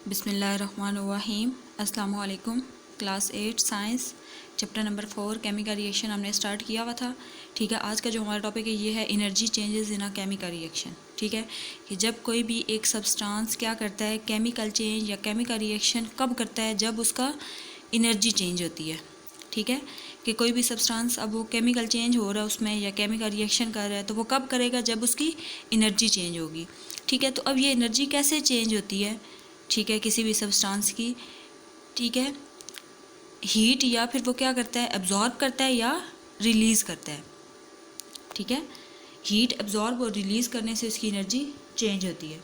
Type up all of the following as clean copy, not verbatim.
बिस्मिल्लाहिर्रहमानिर्रहीम। अस्सलामु अलैकुम। Class 8 science chapter number 4 chemical reaction हमने स्टार्ट किया हुआ था। ठीक है, आज का जो हमारा टॉपिक है ये है energy changes in a chemical reaction. ठीक है, कि जब कोई भी एक सब्सटेंस क्या करता है, केमिकल चेंज या केमिकल रिएक्शन कब करता है, जब उसका एनर्जी चेंज होती है। ठीक है, कि कोई भी सब्सटेंस अब वो केमिकल चेंज हो रहा है उसमें या केमिकल रिएक्शन कर रहा है, तो वो कब करेगा, जब उसकी एनर्जी चेंज होगी। ठीक है, तो अब ये एनर्जी कैसे चेंज होती है, ठीक है, किसी भी सब्सटेंस की, ठीक है, हीट या फिर वो क्या करता है, एब्जॉर्ब करता है या रिलीज़ करता है। ठीक है, हीट एब्जॉर्ब और रिलीज़ करने से उसकी एनर्जी चेंज होती है।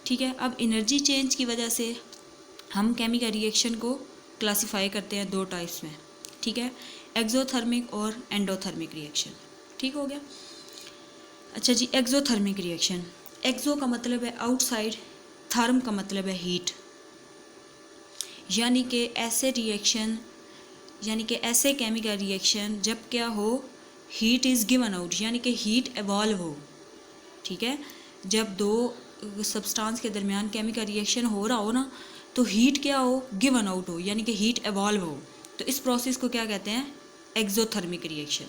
ठीक है, अब एनर्जी चेंज की वजह से हम केमिकल रिएक्शन को क्लासिफाई करते हैं दो टाइप्स में। ठीक है, एक्सोथर्मिक और एंडोथर्मिक रिएक्शन। ठीक हो गया। अच्छा जी, एक्सोथर्मिक रिएक्शन, एक्सो का मतलब है आउटसाइड, थर्म का मतलब है हीट। यानी कि ऐसे रिएक्शन, यानी कि ऐसे केमिकल रिएक्शन जब क्या हो, हीट इज़ गिवन आउट, यानी कि हीट एवॉल्व हो। ठीक है, जब दो सब्सटेंस के दरमियान केमिकल रिएक्शन हो रहा हो ना, तो हीट क्या हो, गिवन आउट हो, यानी कि हीट एवॉल्व हो। तो इस प्रोसेस को क्या कहते हैं, एक्सोथर्मिक रिएक्शन।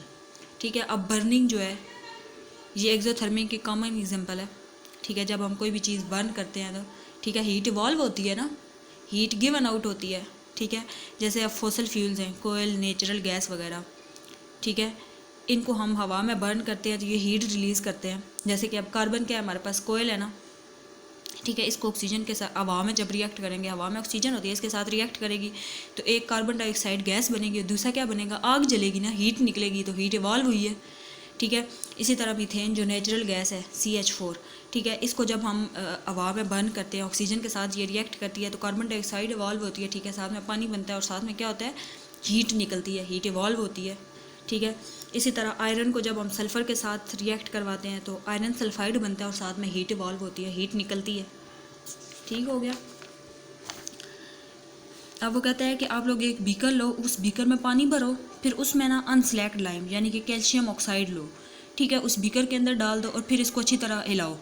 ठीक है, अब बर्निंग जो है ये एक्सोथर्मिक की कॉमन एग्जांपल है। ठीक है, जब हम कोई भी चीज़ बर्न करते हैं तो ठीक है, हीट इवॉल्व होती है ना, हीट गिवन आउट होती है। ठीक है, जैसे अब फॉसल फ्यूल्स हैं, कोयल, नेचुरल गैस वगैरह। ठीक है, इनको हम हवा में बर्न करते हैं तो ये हीट रिलीज़ करते हैं। जैसे कि अब कार्बन क्या है हमारे पास, कोयल है ना। ठीक है, इसको ऑक्सीजन के साथ हवा में जब रिएक्ट करेंगे, हवा में ऑक्सीजन होती है, इसके साथ रिएक्ट करेगी तो एक कार्बन डाइऑक्साइड गैस बनेगी और दूसरा क्या बनेगा, आग जलेगी ना, हीट निकलेगी, तो हीट इवॉल्व हुई है। ठीक है, इसी तरह मीथेन जो नेचुरल गैस है CH4, ठीक है, इसको जब हम हवा में बर्न करते हैं, ऑक्सीजन के साथ ये रिएक्ट करती है तो कार्बन डाइऑक्साइड इवॉल्व होती है। ठीक है, साथ में पानी बनता है और साथ में क्या होता है, हीट निकलती है, हीट इवॉल्व होती है। ठीक है, इसी तरह आयरन को जब हम सल्फ़र के साथ रिएक्ट करवाते हैं तो आयरन सल्फाइड बनता है और साथ में हीट इवॉल्व होती है, हीट निकलती है। ठीक हो गया। अब वो कहता है कि आप लोग एक बीकर लो, उस बीकर में पानी भरो, फिर उसमें ना अनस्लैक्ड लाइम यानी कि कैल्शियम ऑक्साइड लो। ठीक है, उस बीकर के अंदर डाल दो और फिर इसको अच्छी तरह हिलाओ।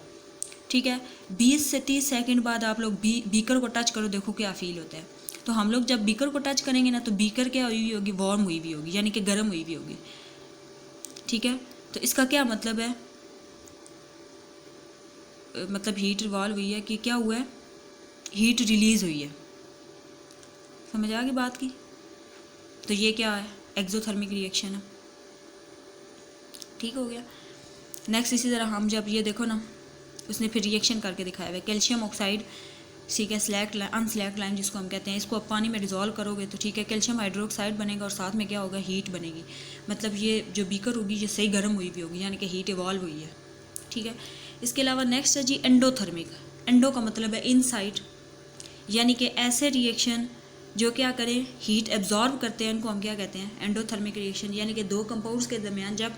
ठीक है, 20 से 30 सेकंड बाद आप लोग बीकर को टच करो, देखो क्या फील होता है। तो हम लोग जब बीकर को टच करेंगे ना, तो बीकर क्या हुई होगी, वार्म हुई भी होगी, यानी कि गर्म हुई भी होगी। ठीक है, तो इसका क्या मतलब है, मतलब हीट रिवॉल्व हुई है कि क्या हुआ है, हीट रिलीज़ हुई है। समझ आ गई बात की। तो ये क्या है, एक्सोथर्मिक रिएक्शन है। ठीक हो गया। नेक्स्ट इसी तरह हम जब ये देखो ना, उसने फिर रिएक्शन करके दिखाया हुआ है, कैल्शियम ऑक्साइड, ठीक है, स्लैक्ड अनस्लैक्ड लाइम जिसको हम कहते हैं, इसको आप पानी में डिज़ोल्व करोगे तो ठीक है, कैल्शियम हाइड्रोक्साइड बनेगा और साथ में क्या होगा, हीट बनेगी। मतलब ये जो बीकर होगी ये सही गर्म हुई भी होगी, यानी कि हीट इवॉल्व हुई है। ठीक है, इसके अलावा नेक्स्ट है जी एंडोथर्मिक। एंडो का मतलब है इनसाइड, यानी कि ऐसे रिएक्शन जो क्या करें, हीट एब्जॉर्ब करते हैं, उनको हम क्या कहते हैं, एंडोथर्मिक रिएक्शन। यानी कि दो कंपाउंड्स के दरमियान जब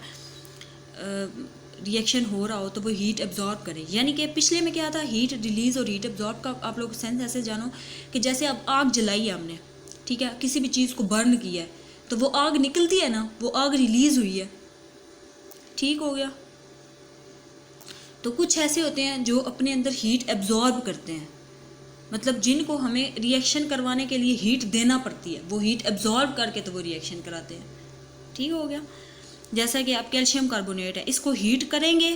रिएक्शन हो रहा हो तो वो हीट एब्जॉर्ब करे। यानी कि पिछले में क्या था, हीट रिलीज़ और हीट एब्जॉर्ब का आप लोग सेंस ऐसे जानो कि जैसे अब आग जलाई है हमने, ठीक है, किसी भी चीज़ को बर्न किया है तो वो आग निकलती है ना, वो आग रिलीज़ हुई है। ठीक हो गया। तो कुछ ऐसे होते हैं जो अपने अंदर हीट एब्जॉर्ब करते हैं, मतलब जिनको हमें रिएक्शन करवाने के लिए हीट देना पड़ती है, वो हीट एब्जॉर्ब करके तो वो रिएक्शन कराते हैं। ठीक हो गया। जैसा कि आप कैल्शियम कार्बोनेट है, इसको हीट करेंगे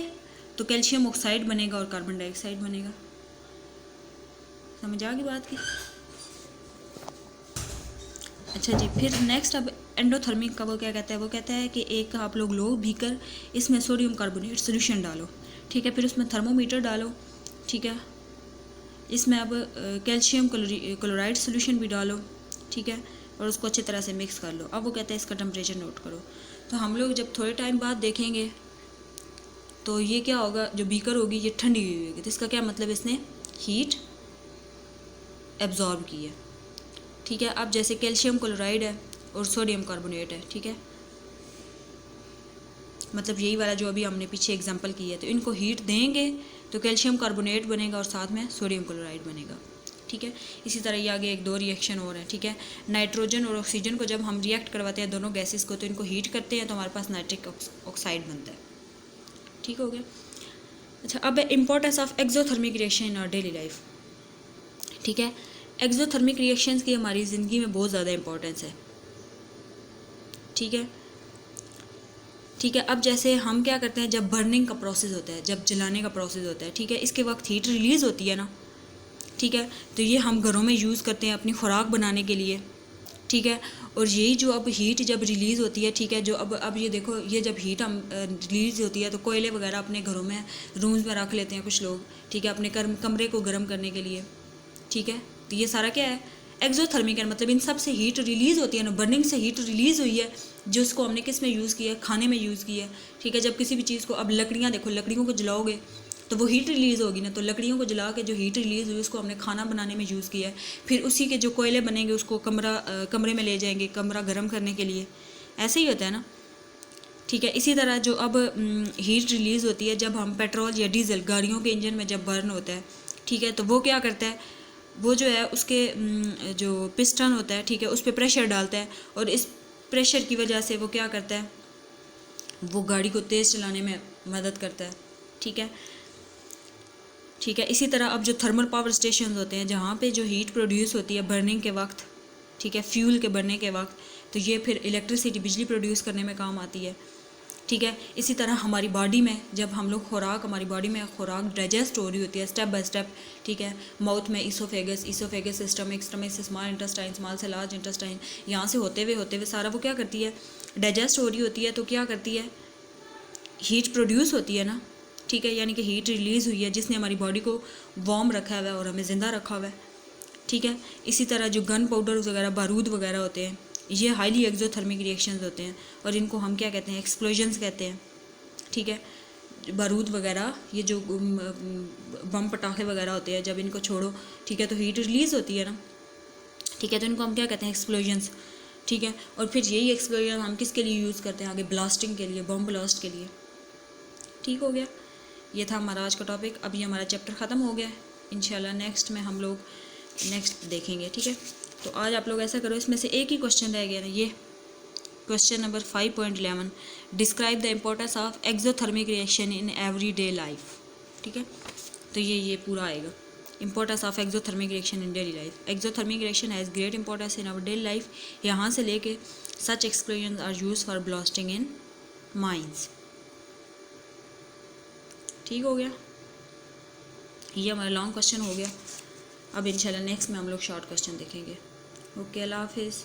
तो कैल्शियम ऑक्साइड बनेगा और कार्बन डाइऑक्साइड बनेगा। समझ आ गई बात की। अच्छा जी, फिर नेक्स्ट अब एंडोथर्मिक का वो क्या कहता है, वो कहता है कि एक आप लोग लो बीकर, इसमें सोडियम कार्बोनेट सोल्यूशन डालो। ठीक है, फिर उसमें थर्मोमीटर डालो। ठीक है, इसमें अब कैल्शियम क्लोराइड सोल्यूशन भी डालो। ठीक है, और उसको अच्छी तरह से मिक्स कर लो। अब वो कहता है इसका टेम्परेचर नोट करो। तो हम लोग जब थोड़े टाइम बाद देखेंगे तो ये क्या होगा, जो बीकर होगी ये ठंडी हुई होगी, तो इसका क्या मतलब, इसने हीट एब्जॉर्ब की है। ठीक है, अब जैसे कैल्शियम क्लोराइड है और सोडियम कार्बोनेट है, ठीक है, मतलब यही वाला जो अभी हमने पीछे एग्जांपल की है, तो इनको हीट देंगे तो कैल्शियम कार्बोनेट बनेगा और साथ में सोडियम क्लोराइड बनेगा। ठीक है, इसी तरह ये आगे एक दो रिएक्शन और है। ठीक है, नाइट्रोजन और ऑक्सीजन को जब हम रिएक्ट करवाते हैं दोनों गैसेस को, तो इनको हीट करते हैं तो हमारे पास नाइट्रिक ऑक्साइड बनता है। ठीक हो गया। अच्छा, अब importance of exothermic reaction in our daily life. ठीक है, एक्सोथर्मिक रिएक्शंस की हमारी ज़िंदगी में बहुत ज़्यादा इंपॉर्टेंस है, ठीक है। ठीक है, अब जैसे हम क्या करते हैं, जब बर्निंग का प्रोसेस होता है, जब जलाने का प्रोसेस होता है, ठीक है, इसके वक्त हीट रिलीज़ होती है ना, ठीक है, तो ये हम घरों में यूज़ करते हैं अपनी खुराक बनाने के लिए, ठीक है। और यही जो अब हीट जब रिलीज़ होती है, ठीक है, जो अब ये देखो, ये जब हीट हम रिलीज़ होती है तो कोयले वगैरह अपने घरों में रूम्स में रख लेते हैं कुछ लोग, ठीक है, अपने कमरे को गर्म करने के लिए, ठीक है। तो ये सारा क्या है, एक्सोथर्मिक है, मतलब इन सब से हीट रिलीज़ होती है ना, बर्निंग से हीट रिलीज़ हुई है, जो उसको हमने किस में यूज़ किया है, खाने में यूज़ किया है, ठीक है। जब किसी भी चीज़ को, अब लकड़ियाँ देखो, लकड़ियों को जलाओगे तो वो हीट रिलीज़ होगी ना, तो लकड़ियों को जला के जो हीट रिलीज़ हुई उसको हमने खाना बनाने में यूज़ किया है, फिर उसी के जो कोयले बनेंगे उसको कमरे में ले जाएंगे कमरा गर्म करने के लिए, ऐसे ही होता है ना, ठीक है। इसी तरह जो अब हीट रिलीज़ होती है जब हम पेट्रोल या डीजल गाड़ियों के इंजन में जब बर्न होता है, ठीक है, तो वो क्या करता है, वो जो है उसके जो पिस्टन होता है, ठीक है, उस पर प्रेशर डालता है, और इस प्रेशर की वजह से वो क्या करता है, वो गाड़ी को तेज़ चलाने में मदद करता है, ठीक है। ठीक है, इसी तरह अब जो थर्मल पावर स्टेशन होते हैं जहाँ पे जो हीट प्रोड्यूस होती है बर्निंग के वक्त, ठीक है, फ्यूल के बनने के वक्त, तो ये फिर इलेक्ट्रिसिटी बिजली प्रोड्यूस करने में काम आती है, ठीक है। इसी तरह हमारी बॉडी में जब हम लोग हमारी बॉडी में खुराक डाइजेस्ट हो रही होती है स्टेप बाय स्टेप, ठीक है, माउथ में ईसोफेगस से स्टमक से स्मॉल इंटेस्टाइन, स्मॉल से लार्ज इंटेस्टाइन, यहाँ से होते हुए सारा वो क्या करती है, डाइजेस्ट हो रही होती है, तो क्या करती है, हीट प्रोड्यूस होती है ना, ठीक है, यानी कि हीट रिलीज़ हुई है जिसने हमारी बॉडी को वार्म रखा हुआ है और हमें ज़िंदा रखा हुआ है, ठीक है। इसी तरह जो गन पाउडर वगैरह, बारूद वगैरह होते हैं, ये हाईली एक्सोथर्मिक रिएक्शंस होते हैं, और इनको हम क्या कहते हैं, एक्सप्लोजन्स कहते हैं, ठीक है। बारूद वगैरह, ये जो बम पटाखे वगैरह होते हैं, जब इनको छोड़ो, ठीक है, तो हीट रिलीज़ होती है ना, ठीक है, तो इनको हम क्या कहते हैं, एक्सप्लोजन्स, ठीक है। और फिर यही एक्सप्लोजन हम किसके लिए यूज़ करते हैं, आगे ब्लास्टिंग के लिए, बम ब्लास्ट के लिए, ठीक हो गया। ये था हमारा आज का टॉपिक। अभी हमारा चैप्टर ख़त्म हो गया है, इंशाल्लाह नेक्स्ट में हम लोग नेक्स्ट देखेंगे, ठीक है। तो आज आप लोग ऐसा करो, इसमें से एक ही क्वेश्चन रह गया ना, ये question number 5.11, describe the importance of exothermic reaction in everyday life, ठीक है। तो ये पूरा आएगा, importance of exothermic reaction in daily life. Exothermic reaction has great importance in our daily life, यहाँ से लेके such explosion are use for blasting in mines, ठीक हो गया। ये हमारा लॉन्ग क्वेश्चन हो गया। अब इंशाल्लाह नेक्स्ट में हम लोग शॉर्ट क्वेश्चन देखेंगे। ओके, अल्लाह हाफिज़।